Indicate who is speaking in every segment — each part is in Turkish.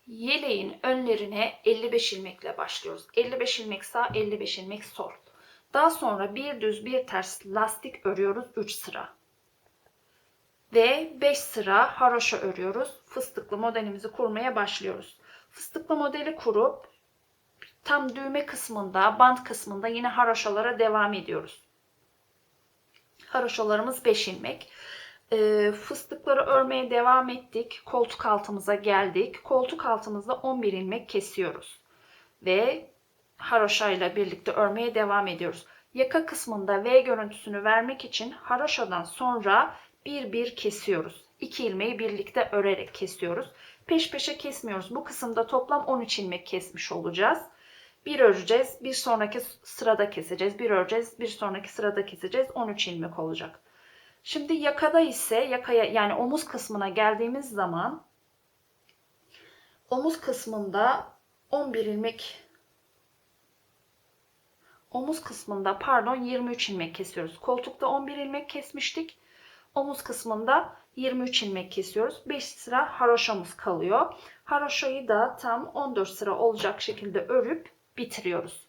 Speaker 1: Yeleğin önlerine 55 ilmekle başlıyoruz. 55 ilmek sağ, 55 ilmek sol. Daha sonra bir düz bir ters lastik örüyoruz 3 sıra. Ve 5 sıra haroşa örüyoruz. Fıstıklı modelimizi kurmaya başlıyoruz. Fıstıklı modeli kurup tam düğme kısmında, bant kısmında yine haroşalara devam ediyoruz. Haroşalarımız 5 ilmek. Fıstıkları örmeye devam ettik. Koltuk altımıza geldik. Koltuk altımızda 11 ilmek kesiyoruz. Ve haroşayla birlikte örmeye devam ediyoruz. Yaka kısmında V görüntüsünü vermek için haroşadan sonra bir kesiyoruz. 2 ilmeği birlikte örerek kesiyoruz. Peş peşe kesmiyoruz. Bu kısımda toplam 13 ilmek kesmiş olacağız. Bir öreceğiz, bir sonraki sırada keseceğiz. Bir öreceğiz, bir sonraki sırada keseceğiz. 13 ilmek olacak. Şimdi yakada ise yakaya yani omuz kısmına geldiğimiz zaman omuz kısmında 11 ilmek 23 ilmek kesiyoruz. Koltukta 11 ilmek kesmiştik. Omuz kısmında 23 ilmek kesiyoruz. 5 sıra haroşamız kalıyor. Haroşayı da tam 14 sıra olacak şekilde örüp bitiriyoruz.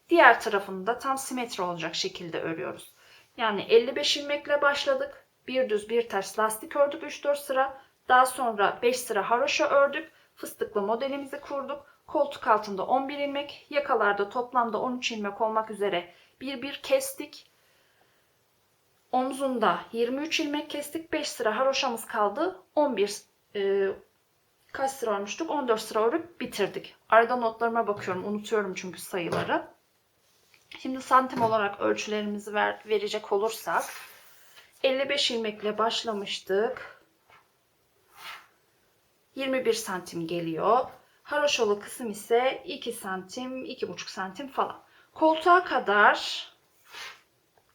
Speaker 1: Diğer tarafını da tam simetri olacak şekilde örüyoruz. Yani 55 ilmekle başladık. Bir düz bir ters lastik ördük 3-4 sıra. Daha sonra 5 sıra haroşa ördük. Fıstıklı modelimizi kurduk. Koltuk altında 11 ilmek, yakalarda toplamda 13 ilmek olmak üzere bir kestik. Omzunda 23 ilmek kestik. 5 sıra haroşamız kaldı. 11 kaç sıra örmüştük? 14 sıra örüp bitirdik. Arada notlarıma bakıyorum. Unutuyorum çünkü sayıları. Şimdi santim olarak ölçülerimizi verecek olursak 55 ilmekle başlamıştık. 21 santim geliyor. Haroşalı kısım ise 2 santim, 2,5 santim falan. Koltuğa kadar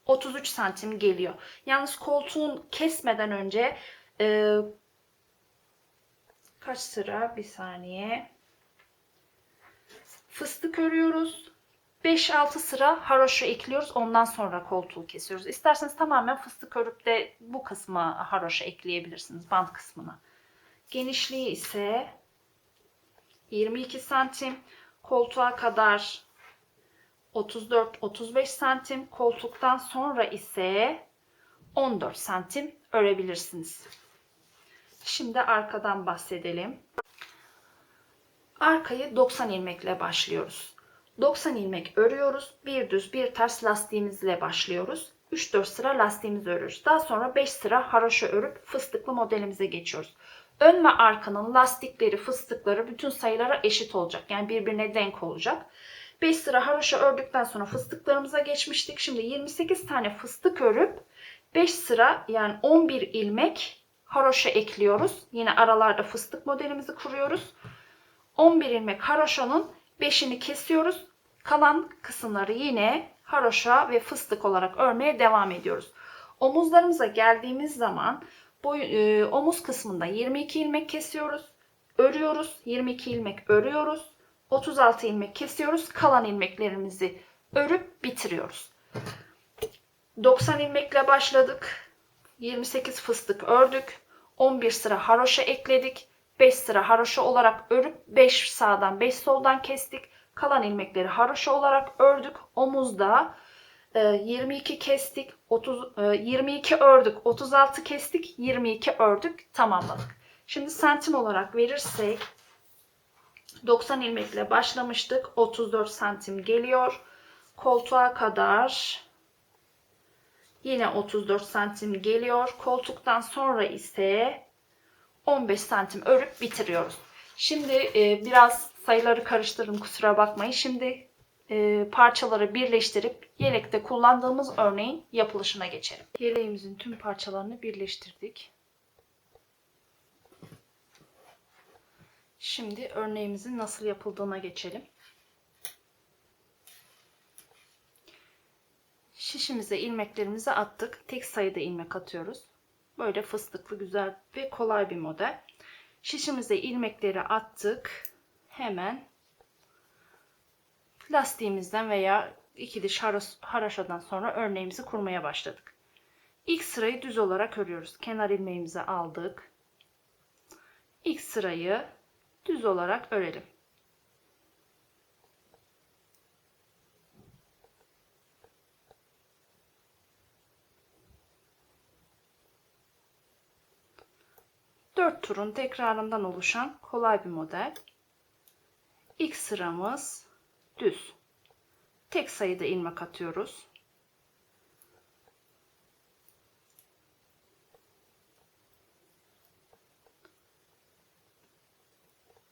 Speaker 1: 33 santim geliyor. Yalnız koltuğun kesmeden önce kaç sıra? Bir saniye. Fıstık örüyoruz. 5-6 sıra haroşa ekliyoruz. Ondan sonra koltuğu kesiyoruz. İsterseniz tamamen fıstık örüp de bu kısma haroşa ekleyebilirsiniz. Bant kısmına. Genişliği ise 22 santim. Koltuğa kadar 34-35 santim. Koltuktan sonra ise 14 santim örebilirsiniz. Şimdi arkadan bahsedelim. Arkayı 90 ilmekle başlıyoruz. 90 ilmek örüyoruz. Bir düz bir ters lastiğimizle başlıyoruz. 3-4 sıra lastiğimizi örüyoruz. Daha sonra 5 sıra haroşa örüp fıstıklı modelimize geçiyoruz. Ön ve arkanın lastikleri, fıstıkları bütün sayılara eşit olacak. Yani birbirine denk olacak. 5 sıra haroşa ördükten sonra fıstıklarımıza geçmiştik. Şimdi 28 tane fıstık örüp 5 sıra yani 11 ilmek haroşa ekliyoruz. Yine aralarda fıstık modelimizi kuruyoruz. 11 ilmek haroşanın 5'ini kesiyoruz. Kalan kısımları yine haroşa ve fıstık olarak örmeye devam ediyoruz. Omuzlarımıza geldiğimiz zaman omuz kısmında 22 ilmek kesiyoruz. Örüyoruz. 22 ilmek örüyoruz. 36 ilmek kesiyoruz. Kalan ilmeklerimizi örüp bitiriyoruz. 90 ilmekle başladık. 28 fıstık ördük. 11 sıra haroşa ekledik. 5 sıra haroşa olarak örüp 5 sağdan 5 soldan kestik. Kalan ilmekleri haroşa olarak ördük. Omuzda 22 kestik, 22 ördük, 36 kestik, 22 ördük, tamamladık. Şimdi santim olarak verirsek 90 ilmekle başlamıştık. 34 santim geliyor. Koltuğa kadar yine 34 santim geliyor. Koltuktan sonra ise 15 santim örüp bitiriyoruz. Şimdi biraz sayıları karıştırdım, kusura bakmayın. Şimdi parçaları birleştirip yelekte kullandığımız örneğin yapılışına geçelim. Yeleğimizin tüm parçalarını birleştirdik. Şimdi örneğimizin nasıl yapıldığına geçelim. Şişimize ilmeklerimizi attık. Tek sayıda ilmek atıyoruz. Böyle fıstıklı, güzel ve kolay bir model. Şişimize ilmekleri attık. Hemen lastiğimizden veya 2 diş haroşadan sonra örneğimizi kurmaya başladık. İlk sırayı düz olarak örüyoruz. Kenar ilmeğimizi aldık. İlk sırayı düz olarak örelim. Dört turun tekrarından oluşan kolay bir model. İlk sıramız düz. Tek sayıda ilmek atıyoruz.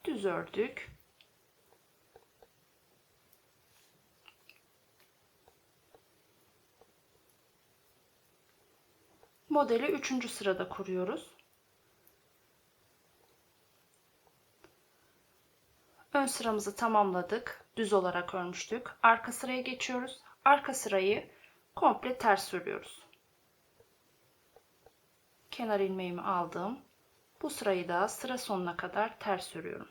Speaker 1: Düz ördük. Modeli 3. sırada kuruyoruz. Ön sıramızı tamamladık. Düz olarak örmüştük. Arka sıraya geçiyoruz. Arka sırayı komple ters örüyoruz. Kenar ilmeğimi aldım. Bu sırayı da sıra sonuna kadar ters örüyorum.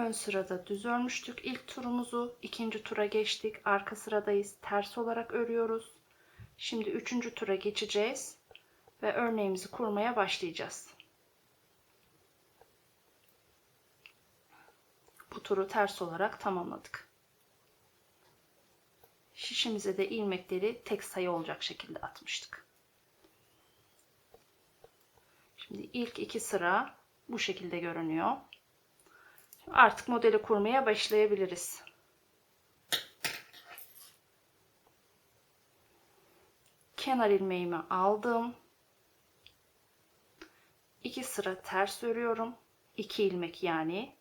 Speaker 1: Ön sırada düz örmüştük ilk turumuzu. İkinci tura geçtik. Arka sıradayız. Ters olarak örüyoruz. Şimdi 3. tura geçeceğiz ve örneğimizi kurmaya başlayacağız. Bu turu ters olarak tamamladık. Şişimize de ilmekleri tek sayı olacak şekilde atmıştık. Şimdi ilk 2 sıra bu şekilde görünüyor. Artık modeli kurmaya başlayabiliriz. Kenar ilmeğimi aldım. 2 sıra ters örüyorum. 2 ilmek yani.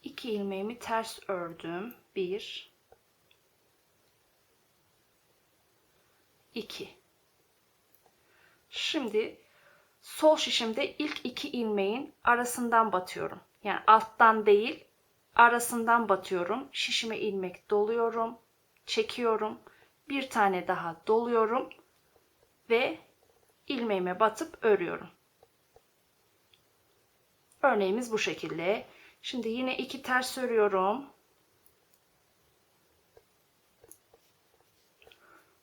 Speaker 1: 2 ilmeğimi ters ördüm. 1 2. Şimdi sol şişimde ilk 2 ilmeğin arasından batıyorum. Yani alttan değil, arasından batıyorum. Şişime ilmek doluyorum, çekiyorum. Bir tane daha doluyorum ve ilmeğime batıp örüyorum. Örneğimiz bu şekilde. Şimdi yine 2 ters örüyorum.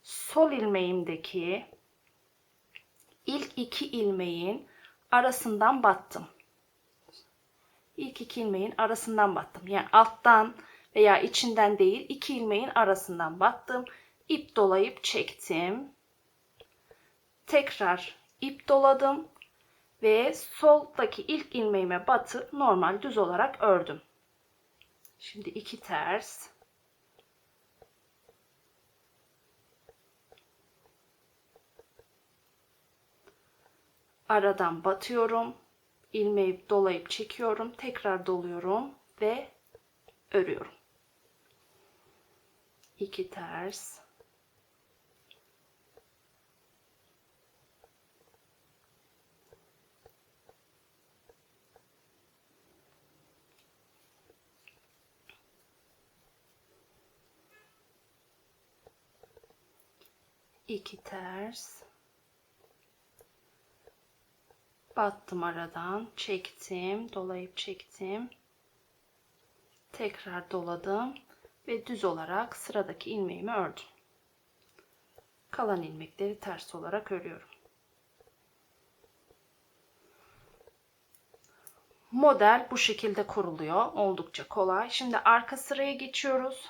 Speaker 1: Sol ilmeğimdeki ilk 2 ilmeğin arasından battım. İlk 2 ilmeğin arasından battım. Yani alttan veya içinden değil, 2 ilmeğin arasından battım. İp dolayıp çektim. Tekrar ip doladım ve soldaki ilk ilmeğime batıp normal düz olarak ördüm. Şimdi 2 ters. Aradan batıyorum. İlmeği dolayıp çekiyorum. Tekrar doluyorum ve örüyorum. 2 ters. İki ters. Battım aradan, çektim, dolayıp çektim. Tekrar doladım ve düz olarak sıradaki ilmeğimi ördüm. Kalan ilmekleri ters olarak örüyorum. Model bu şekilde kuruluyor. Oldukça kolay. Şimdi arka sıraya geçiyoruz.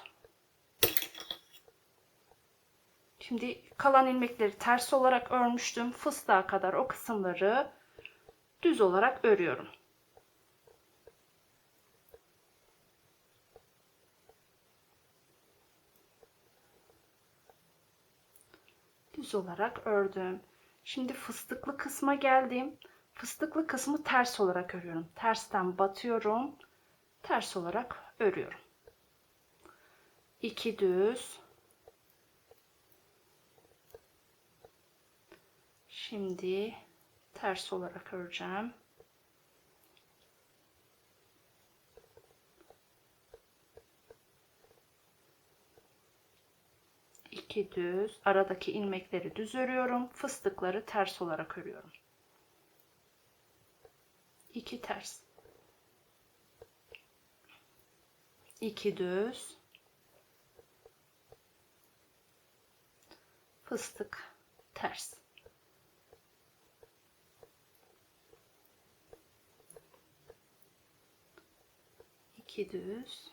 Speaker 1: Şimdi kalan ilmekleri ters olarak örmüştüm. Fıstığa kadar o kısımları düz olarak örüyorum. Düz olarak ördüm. Şimdi fıstıklı kısma geldim. Fıstıklı kısmı ters olarak örüyorum. Tersten batıyorum. Ters olarak örüyorum. 2 düz. Şimdi ters olarak öreceğim. 2 düz, aradaki ilmekleri düz örüyorum. Fıstıkları ters olarak örüyorum. 2 ters. 2 düz. Fıstık ters. İki düz.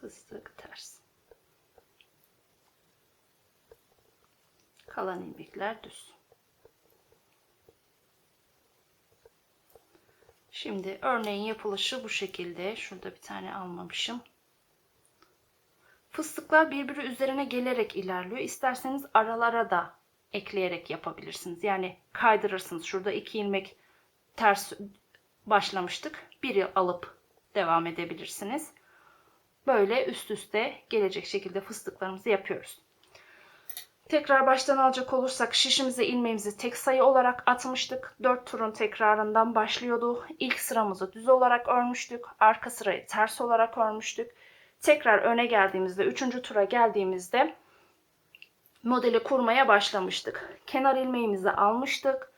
Speaker 1: Fıstık ters. Kalan ilmekler düz. Şimdi örneğin yapılışı bu şekilde. Şurada bir tane almamışım. Fıstıklar birbiri üzerine gelerek ilerliyor. İsterseniz aralara da ekleyerek yapabilirsiniz. Yani kaydırırsınız. Şurada 2 ilmek ters başlamıştık. Biri alıp devam edebilirsiniz. Böyle üst üste gelecek şekilde fıstıklarımızı yapıyoruz. Tekrar baştan alacak olursak şişimize ilmeğimizi tek sayı olarak atmıştık. 4 turun tekrarından başlıyordu. İlk sıramızı düz olarak örmüştük. Arka sırayı ters olarak örmüştük. Tekrar öne geldiğimizde 3. tura geldiğimizde modeli kurmaya başlamıştık. Kenar ilmeğimizi almıştık.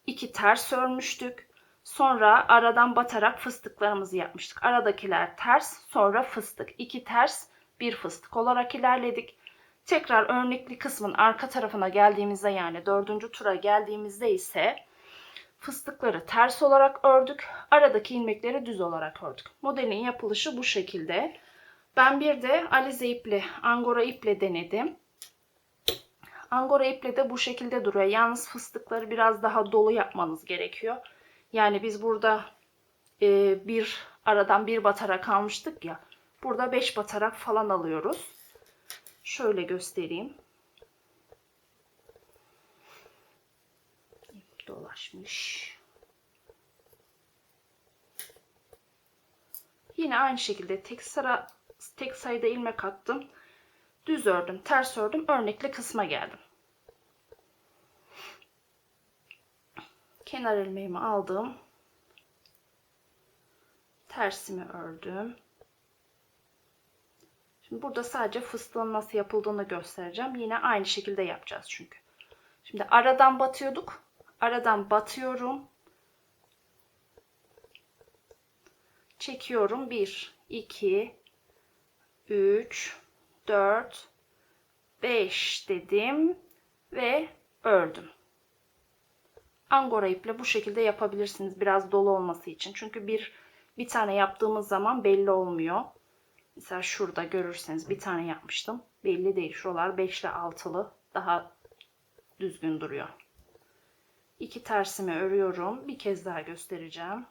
Speaker 1: 2 ters örmüştük. Sonra aradan batarak fıstıklarımızı yapmıştık. Aradakiler ters, sonra fıstık. 2 ters, 1 fıstık olarak ilerledik. Tekrar örnekli kısmın arka tarafına geldiğimizde, yani 4. tura geldiğimizde ise fıstıkları ters olarak ördük. Aradaki ilmekleri düz olarak ördük. Modelin yapılışı bu şekilde. Ben bir de alize iple, angora iple denedim. Angora iple de bu şekilde duruyor. Yalnız fıstıkları biraz daha dolu yapmanız gerekiyor. Yani biz burada aradan bir batarak almıştık ya. Burada 5 batarak falan alıyoruz. Şöyle göstereyim. Dolaşmış. Yine aynı şekilde tek sayıda ilmek attım. Düz ördüm, ters ördüm, örnekli kısma geldim. Kenar ilmeğimi aldım. Tersimi ördüm. Şimdi burada sadece fıstığın nasıl yapıldığını göstereceğim. Yine aynı şekilde yapacağız çünkü. Şimdi aradan batıyorduk. Aradan batıyorum. Çekiyorum. 1, 2, 3, 4, 5 dedim ve ördüm. Angora iple bu şekilde yapabilirsiniz biraz dolu olması için. Çünkü bir tane yaptığımız zaman belli olmuyor. Mesela şurada görürseniz bir tane yapmıştım. Belli değil. Şuralar 5 ile 6'lı daha düzgün duruyor. 2 tersimi örüyorum. Bir kez daha göstereceğim.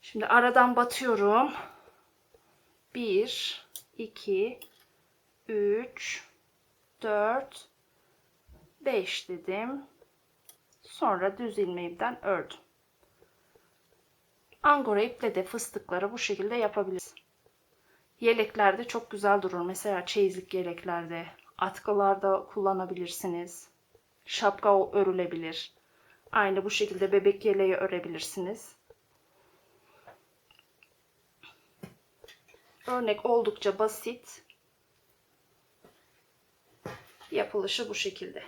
Speaker 1: Şimdi aradan batıyorum. 1, 2, 3, 4, 5 dedim. Sonra düz ilmeğimden ördüm. Angora iple de fıstıkları bu şekilde yapabiliriz. Yeleklerde çok güzel durur. Mesela çeyizlik yeleklerde, atkılarda kullanabilirsiniz. Şapka örülebilir. Aynı bu şekilde bebek yeleği örebilirsiniz. Örnek oldukça basit. Yapılışı bu şekilde.